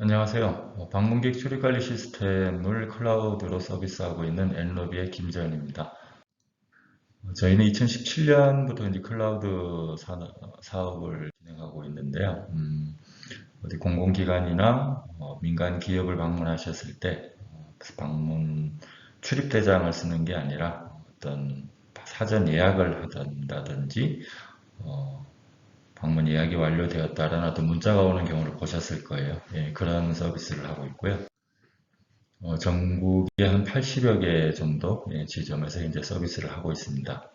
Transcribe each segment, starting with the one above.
안녕하세요. 방문객 출입관리 시스템을 클라우드로 서비스하고 있는 엔로비의 김재현입니다. 저희는 2017년부터 이제 클라우드 사업을 진행하고 있는데요. 어디 공공기관이나 민간 기업을 방문하셨을 때 방문 출입대장을 쓰는 게 아니라 어떤 사전 예약을 한다든지 방문 예약이 완료되었다라는 어떤 문자가 오는 경우를 보셨을 거예요. 예, 그런 서비스를 하고 있고요. 전국에 한 80여 개 정도 지점에서 이제 서비스를 하고 있습니다.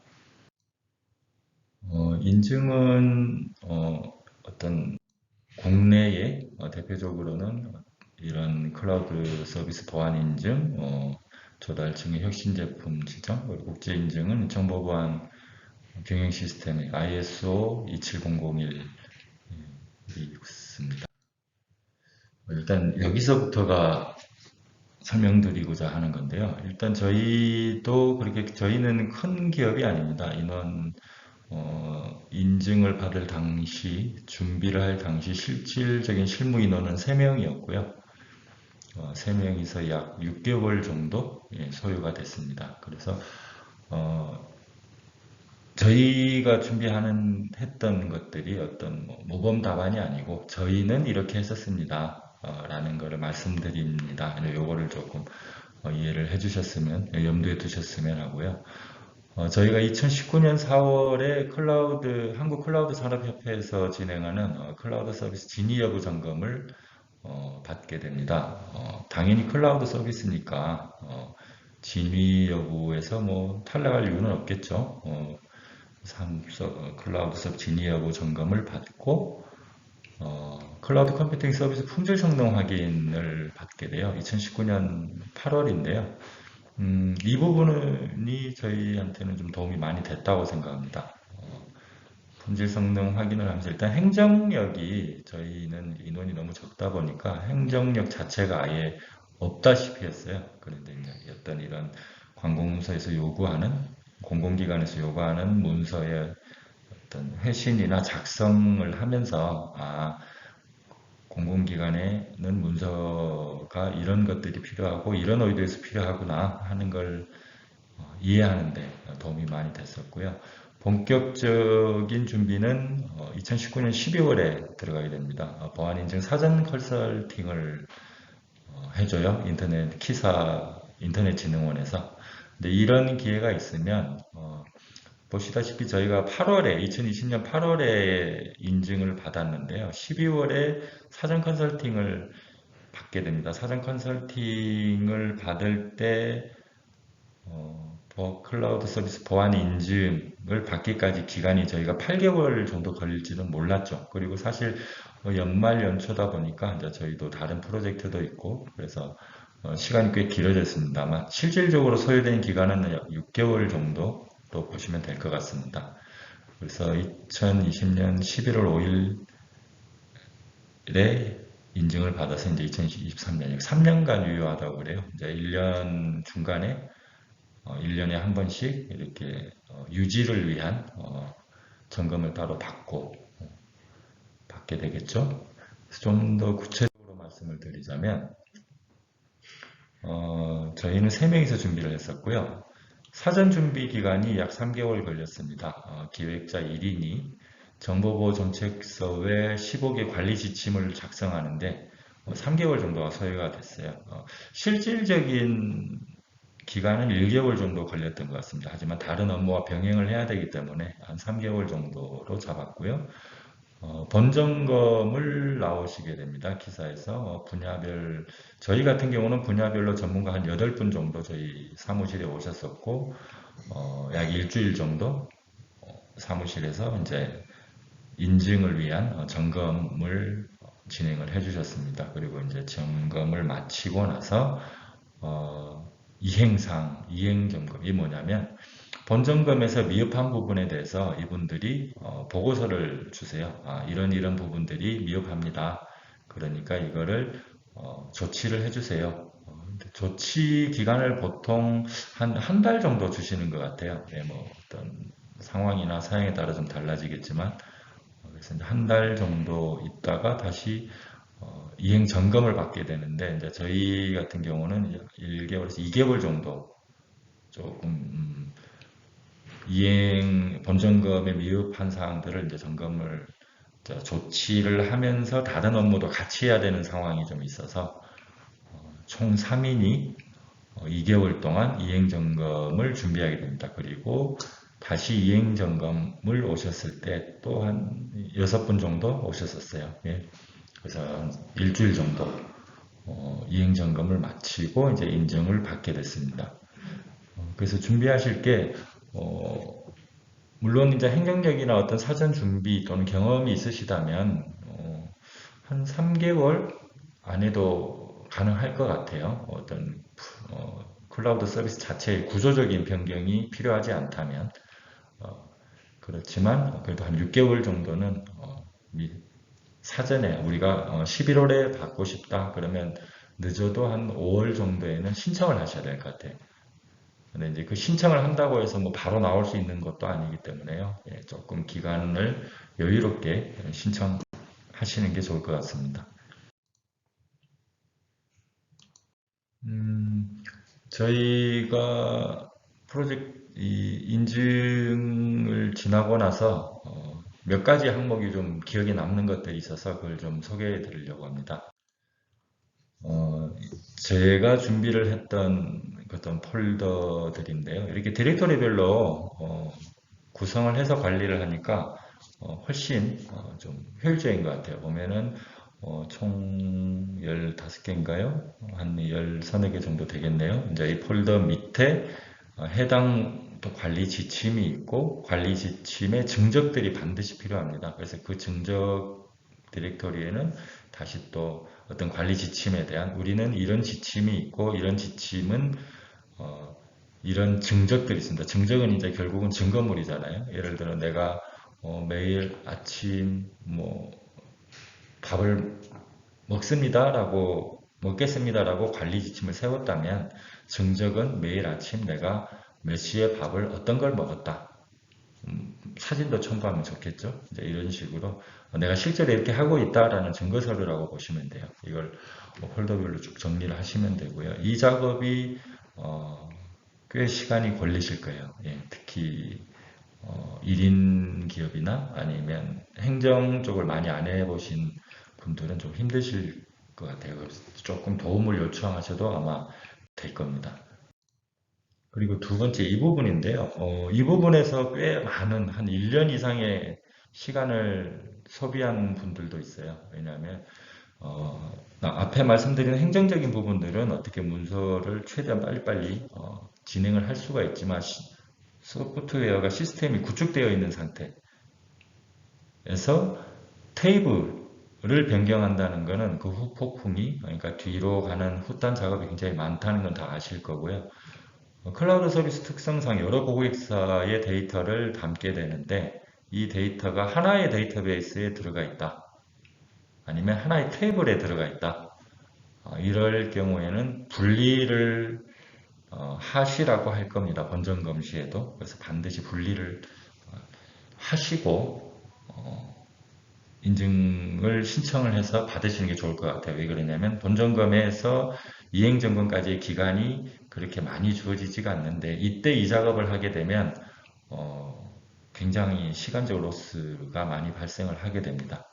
인증은 어떤 국내에 대표적으로는 이런 클라우드 서비스 보안 인증, 조달층의 혁신 제품 지정, 그리고 국제 인증은 정보보안 경영 시스템의 ISO 27001이 있습니다. 일단 여기서부터가 설명드리고자 하는 건데요. 일단 저희도 그렇게 저희는 큰 기업이 아닙니다. 인증을 받을 당시 준비를 할 당시 실질적인 실무 인원은 3명이었고요. 3명이서 약 6개월 정도 소요가 됐습니다. 그래서 어, 저희가 준비하는 했던 것들이 어떤 모범 답안이 아니고 저희는 이렇게 했었습니다. 라는 거를 말씀드립니다. 요거를 조금 이해를 해주셨으면, 염두에 두셨으면 하고요. 저희가 2019년 4월에 한국 클라우드 산업협회에서 진행하는 클라우드 서비스 진위 여부 점검을 받게 됩니다. 당연히 클라우드 서비스니까 진위 여부에서 뭐 탈락할 이유는 없겠죠. 클라우드 서비스 진위 여부 점검을 받고 클라우드 컴퓨팅 서비스 품질 성능 확인을 받게 돼요. 2019년 8월인데요. 이 부분이 저희한테는 좀 도움이 많이 됐다고 생각합니다. 품질 성능 확인을 하면서 일단 행정력이 저희는 인원이 너무 적다 보니까 행정력 자체가 아예 없다시피 했어요. 그런데 이제 어떤 이런 관공서에서 요구하는 공공기관에서 요구하는 문서의 어떤 회신이나 작성을 하면서 공공기관에는 문서가 이런 것들이 필요하고 이런 의도에서 필요하구나 하는 걸 이해하는데 도움이 많이 됐었고요. 본격적인 준비는 2019년 12월에 들어가게 됩니다. 보안인증 사전 컨설팅을 해줘요. 인터넷진흥원에서. 근데 이런 기회가 있으면 보시다시피 저희가 2020년 8월에 인증을 받았는데요. 12월에 사전 컨설팅을 받게 됩니다. 사전 컨설팅을 받을 때 클라우드 서비스 보안 인증을 받기까지 기간이 저희가 8개월 정도 걸릴지는 몰랐죠. 그리고 사실 연말 연초다 보니까 이제 저희도 다른 프로젝트도 있고 그래서 시간이 꽤 길어졌습니다만 실질적으로 소요된 기간은 약 6개월 정도로 보시면 될 것 같습니다. 그래서 2020년 11월 5일에 인증을 받아서 이제 2023년 약 3년간 유효하다고 그래요. 이제 1년 중간에 1년에 한 번씩 이렇게 유지를 위한 점검을 따로 받게 되겠죠. 좀 더 구체적으로 말씀을 드리자면 저희는 3명이서 준비를 했었고요. 사전 준비 기간이 약 3개월 걸렸습니다. 기획자 1인이 정보보호 정책서 외 15개 관리 지침을 작성하는데 3개월 정도가 소요가 됐어요. 실질적인 기간은 1개월 정도 걸렸던 것 같습니다. 하지만 다른 업무와 병행을 해야 되기 때문에 한 3개월 정도로 잡았고요. 본점검을 나오시게 됩니다. 기사에서 저희 같은 경우는 분야별로 전문가 한 8분 정도 저희 사무실에 오셨었고 약 일주일 정도 사무실에서 이제 인증을 위한 점검을 진행을 해주셨습니다. 그리고 이제 점검을 마치고 나서 이행 점검이 뭐냐면 본점검에서 미흡한 부분에 대해서 이분들이 보고서를 주세요. 이런 부분들이 미흡합니다. 그러니까 이거를 조치를 해주세요. 조치 기간을 보통 한 달 정도 주시는 것 같아요. 네, 뭐 어떤 상황이나 사양에 따라 좀 달라지겠지만 그래서 한 달 정도 있다가 다시 이행 점검을 받게 되는데 이제 저희 같은 경우는 1개월에서 2개월 정도 조금 이행 본점검에 미흡한 사항들을 이제 점검을 조치를 하면서 다른 업무도 같이 해야 되는 상황이 좀 있어서 총 3인이 2개월 동안 이행 점검을 준비하게 됩니다. 그리고 다시 이행 점검을 오셨을 때 또 한 6분 정도 오셨었어요. 예. 그래서 한 일주일 정도 이행 점검을 마치고 이제 인증을 받게 됐습니다. 그래서 준비하실 게 물론 이제 행정력이나 어떤 사전 준비 또는 경험이 있으시다면 한 3개월 안에도 가능할 것 같아요. 어떤 클라우드 서비스 자체의 구조적인 변경이 필요하지 않다면 그렇지만 그래도 한 6개월 정도는 사전에 우리가 11월에 받고 싶다 그러면 늦어도 한 5월 정도에는 신청을 하셔야 될 것 같아요. 근데 이제 그 신청을 한다고 해서 뭐 바로 나올 수 있는 것도 아니기 때문에요. 예, 조금 기간을 여유롭게 신청하시는 게 좋을 것 같습니다. 음, 저희가 프로젝트 인증을 지나고 나서 몇 가지 항목이 좀 기억에 남는 것들이 있어서 그걸 좀 소개해 드리려고 합니다. 어, 제가 준비를 했던 어떤 폴더들인데요. 이렇게 디렉토리별로 구성을 해서 관리를 하니까 훨씬 좀 효율적인 것 같아요. 보면은 총 15개인가요? 한 13개 정도 되겠네요. 이제 이 폴더 밑에 해당 또 관리 지침이 있고 관리 지침의 증적들이 반드시 필요합니다. 그래서 그 증적 디렉토리에는 다시 또 어떤 관리 지침에 대한 우리는 이런 지침이 있고 이런 지침은 어, 이런 증적들이 있습니다. 증적은 이제 결국은 증거물이잖아요. 예를 들어 내가 매일 아침 뭐 밥을 먹겠습니다라고 관리 지침을 세웠다면 증적은 매일 아침 내가 몇 시에 밥을 어떤 걸 먹었다. 사진도 첨부하면 좋겠죠. 이제 이런 식으로 내가 실제로 이렇게 하고 있다라는 증거서류라고 보시면 돼요. 이걸 폴더별로 쭉 정리를 하시면 되고요. 이 작업이 꽤 시간이 걸리실 거예요. 예, 특히 1인 기업이나 아니면 행정 쪽을 많이 안 해보신 분들은 좀 힘드실 것 같아요. 그래서 조금 도움을 요청하셔도 아마 될 겁니다. 그리고 두 번째 이 부분인데요. 이 부분에서 꽤 많은 한 1년 이상의 시간을 소비한 분들도 있어요. 왜냐하면 앞에 말씀드린 행정적인 부분들은 어떻게 문서를 최대한 빨리빨리 진행을 할 수가 있지만 소프트웨어가 시스템이 구축되어 있는 상태에서 테이블을 변경한다는 것은 그 후폭풍이 그러니까 뒤로 가는 후단 작업이 굉장히 많다는 건 다 아실 거고요. 클라우드 서비스 특성상 여러 고객사의 데이터를 담게 되는데 이 데이터가 하나의 데이터베이스에 들어가 있다. 아니면 하나의 테이블에 들어가 있다. 이럴 경우에는 분리를 하시라고 할 겁니다. 본점검 시에도. 그래서 반드시 분리를 하시고 인증을 신청을 해서 받으시는 게 좋을 것 같아요. 왜 그러냐면 본점검에서 이행점검까지의 기간이 그렇게 많이 주어지지가 않는데 이때 이 작업을 하게 되면 굉장히 시간적 로스가 많이 발생을 하게 됩니다.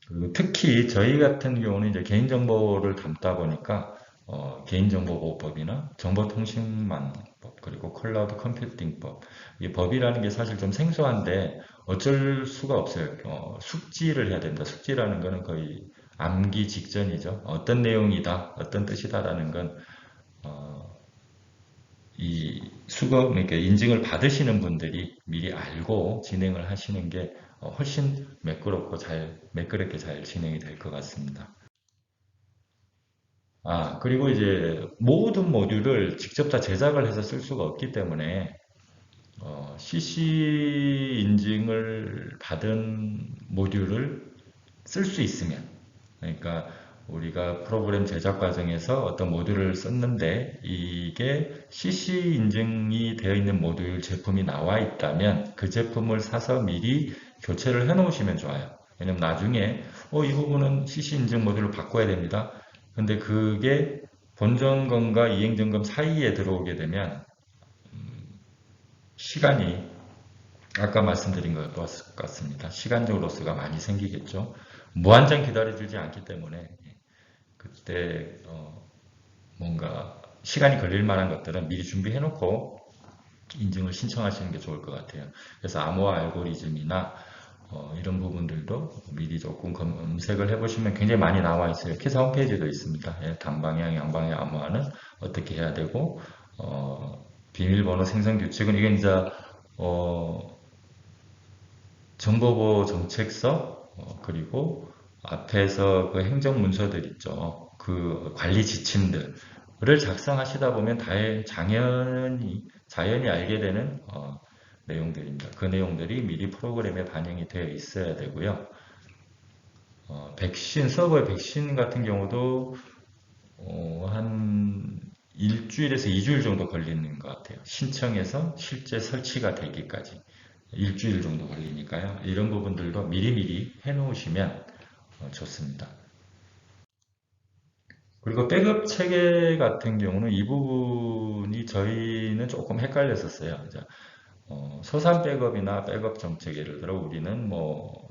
그리고 특히 저희 같은 경우는 이제 개인정보를 담다 보니까 개인정보보호법이나 정보통신망법 그리고 클라우드 컴퓨팅법 이 법이라는 게 사실 좀 생소한데 어쩔 수가 없어요. 숙지를 해야 됩니다. 숙지라는 거는 거의 암기 직전이죠. 어떤 내용이다, 어떤 뜻이다라는 건 이 수거, 그러니까 인증을 받으시는 분들이 미리 알고 진행을 하시는 게 훨씬 매끄럽게 잘 진행이 될 것 같습니다. 그리고 이제 모든 모듈을 직접 다 제작을 해서 쓸 수가 없기 때문에 CC 인증을 받은 모듈을 쓸 수 있으면 그러니까 우리가 프로그램 제작 과정에서 어떤 모듈을 썼는데 이게 CC 인증이 되어 있는 모듈 제품이 나와 있다면 그 제품을 사서 미리 교체를 해 놓으시면 좋아요. 왜냐면 나중에 이 부분은 CC 인증 모듈을 바꿔야 됩니다. 근데 그게 본점검과 이행점검 사이에 들어오게 되면 시간이 아까 말씀드린 것 같습니다. 시간적 로스가 많이 생기겠죠. 무한정 기다려주지 않기 때문에 그때 뭔가 시간이 걸릴 만한 것들은 미리 준비해 놓고 인증을 신청하시는 게 좋을 것 같아요. 그래서 암호화 알고리즘이나 이런 부분들도 미리 조금 검색을 해보시면 굉장히 많이 나와 있어요. 키사 홈페이지도 있습니다. 예, 단방향, 양방향 암호화는 어떻게 해야 되고, 비밀번호 생성 규칙은 이게 이제 정보보호 정책서, 그리고 앞에서 그 행정문서들 있죠. 그 관리 지침들을 작성하시다 보면 자연히 알게 되는 내용들입니다. 그 내용들이 미리 프로그램에 반영이 되어 있어야 되고요. 서버의 백신 같은 경우도 한 일주일에서 2주일 정도 걸리는 것 같아요. 신청해서 실제 설치가 되기까지. 일주일 정도 걸리니까요. 이런 부분들도 미리미리 해놓으시면 좋습니다. 그리고 백업 체계 같은 경우는 이 부분이 저희는 조금 헷갈렸었어요. 이제 소산 백업이나 백업 정책, 예를 들어 우리는 뭐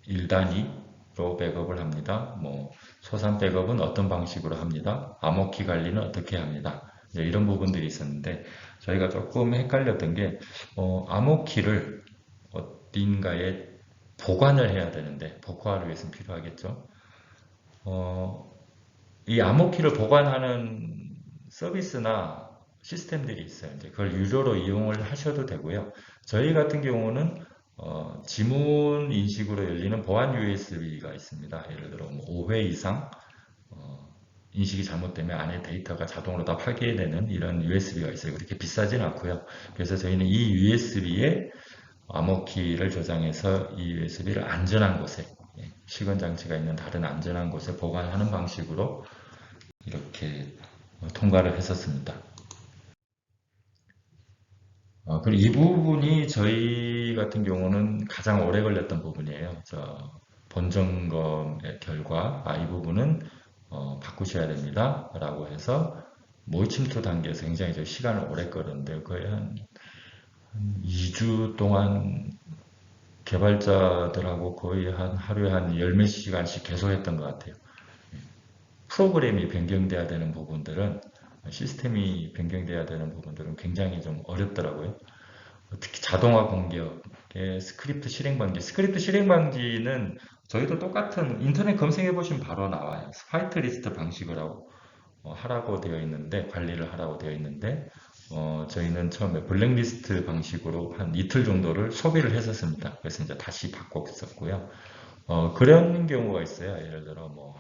1단위로 백업을 합니다. 뭐 소산 백업은 어떤 방식으로 합니다. 암호키 관리는 어떻게 합니다. 이런 부분들이 있었는데 저희가 조금 헷갈렸던 게 암호키를 어딘가에 보관을 해야 되는데 복구하기 위해서는 필요하겠죠. 어, 이 암호키를 보관하는 서비스나 시스템들이 있어요. 이제 그걸 유료로 이용을 하셔도 되고요. 저희 같은 경우는 지문 인식으로 열리는 보안 USB가 있습니다. 예를 들어 뭐 5회 이상 인식이 잘못되면 안에 데이터가 자동으로 다 파괴되는 이런 USB가 있어요. 그렇게 비싸진 않고요. 그래서 저희는 이 USB에 암호키를 저장해서 이 USB를 안전한 곳에, 시건 장치가 있는 다른 안전한 곳에 보관하는 방식으로 이렇게 통과를 했었습니다. 그리고 이 부분이 저희 같은 경우는 가장 오래 걸렸던 부분이에요. 본점검의 결과, 이 부분은 바꾸셔야 됩니다. 라고 해서 모의 침투 단계에서 굉장히 시간을 오래 끌었는데 거의 한 2주 동안 개발자들하고 거의 한 하루에 한 열 몇 시간씩 계속 했던 것 같아요. 프로그램이 변경돼야 되는 부분들은, 시스템이 변경돼야 되는 부분들은 굉장히 좀 어렵더라고요. 특히 자동화 공격의 스크립트 실행 방지는 저희도 똑같은 인터넷 검색해 보시면 바로 나와요. 화이트 리스트 방식으로 하라고 되어 있는데, 관리를 하라고 되어 있는데, 저희는 처음에 블랙리스트 방식으로 한 이틀 정도를 소비를 했었습니다. 그래서 이제 다시 바꿨었고요. 그런 경우가 있어요. 예를 들어 뭐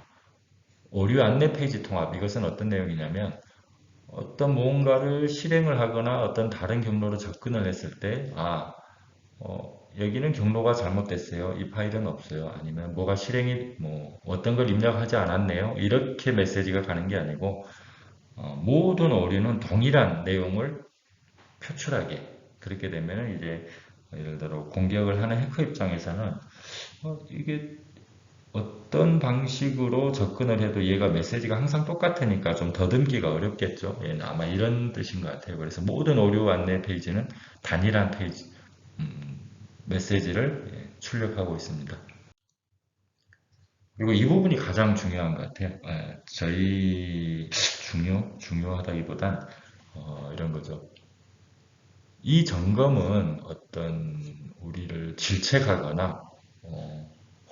오류 안내 페이지 통합, 이것은 어떤 내용이냐면 어떤 무언가를 실행을 하거나 어떤 다른 경로로 접근을 했을 때, 여기는 경로가 잘못됐어요. 이 파일은 없어요. 아니면 뭐가 실행이, 뭐, 어떤 걸 입력하지 않았네요. 이렇게 메시지가 가는 게 아니고, 모든 오류는 동일한 내용을 표출하게. 그렇게 되면 이제, 예를 들어 공격을 하는 해커 입장에서는, 이게 어떤 방식으로 접근을 해도 얘가 메시지가 항상 똑같으니까 좀 더듬기가 어렵겠죠. 예, 아마 이런 뜻인 것 같아요. 그래서 모든 오류 안내 페이지는 단일한 메시지를 출력하고 있습니다. 그리고 이 부분이 가장 중요한 것 같아요. 저희 중요하다기보단 이런 거죠. 이 점검은 어떤 우리를 질책하거나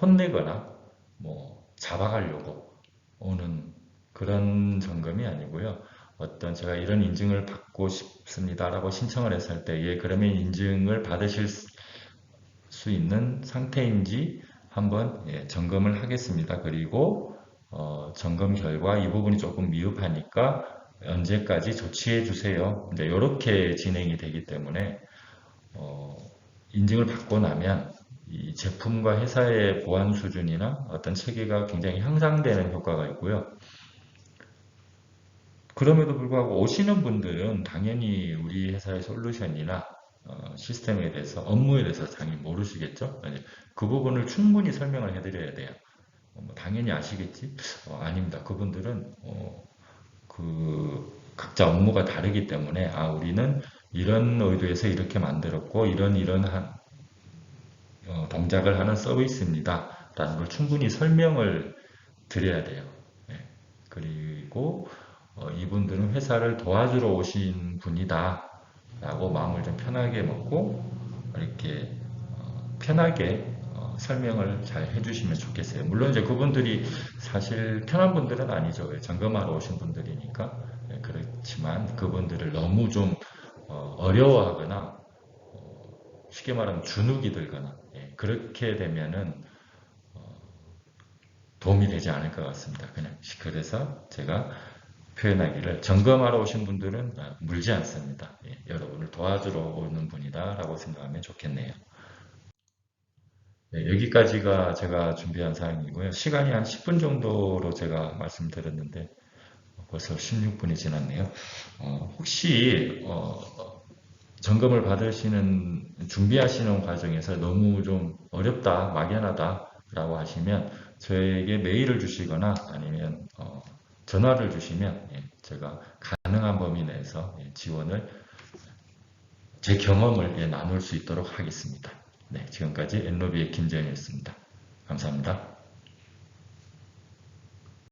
혼내거나 뭐 잡아가려고 오는 그런 점검이 아니고요. 어떤 제가 이런 인증을 받고 싶습니다라고 신청을 했을 때, 그러면 인증을 받으실 수 있는 상태인지 한번 점검을 하겠습니다. 그리고 점검 결과 이 부분이 조금 미흡하니까 언제까지 조치해 주세요. 이제 이렇게 진행이 되기 때문에 어, 인증을 받고 나면 이 제품과 회사의 보안 수준이나 어떤 체계가 굉장히 향상되는 효과가 있고요. 그럼에도 불구하고 오시는 분들은 당연히 우리 회사의 솔루션이나 시스템에 대해서, 업무에 대해서 당연히 모르시겠죠? 그 부분을 충분히 설명을 해드려야 돼요. 뭐 당연히 아시겠지? 아닙니다. 그분들은 각자 업무가 다르기 때문에 우리는 이런 의도에서 이렇게 만들었고 이런 동작을 하는 서비스입니다. 라는 걸 충분히 설명을 드려야 돼요. 예. 그리고 이분들은 회사를 도와주러 오신 분이다 라고 마음을 좀 편하게 먹고 이렇게 편하게 설명을 잘 해주시면 좋겠어요. 물론 이제 그분들이 사실 편한 분들은 아니죠. 점검하러 오신 분들이니까. 그렇지만 그분들을 너무 좀 어려워하거나 쉽게 말하면 주눅이 들거나 그렇게 되면은 도움이 되지 않을 것 같습니다. 그냥 그래서 제가 표현하기를 점검하러 오신 분들은 물지 않습니다. 여러분을 도와주러 오는 분이다 라고 생각하면 좋겠네요. 네, 여기까지가 제가 준비한 사항이고요. 시간이 한 10분 정도로 제가 말씀드렸는데 벌써 16분이 지났네요. 혹시 점검을 준비하시는 과정에서 너무 좀 어렵다, 막연하다 라고 하시면 저에게 메일을 주시거나 아니면 전화를 주시면 제가 가능한 범위 내에서 지원을 제 경험을 나눌 수 있도록 하겠습니다. 네, 지금까지 엔로비의 김재현이었습니다. 감사합니다.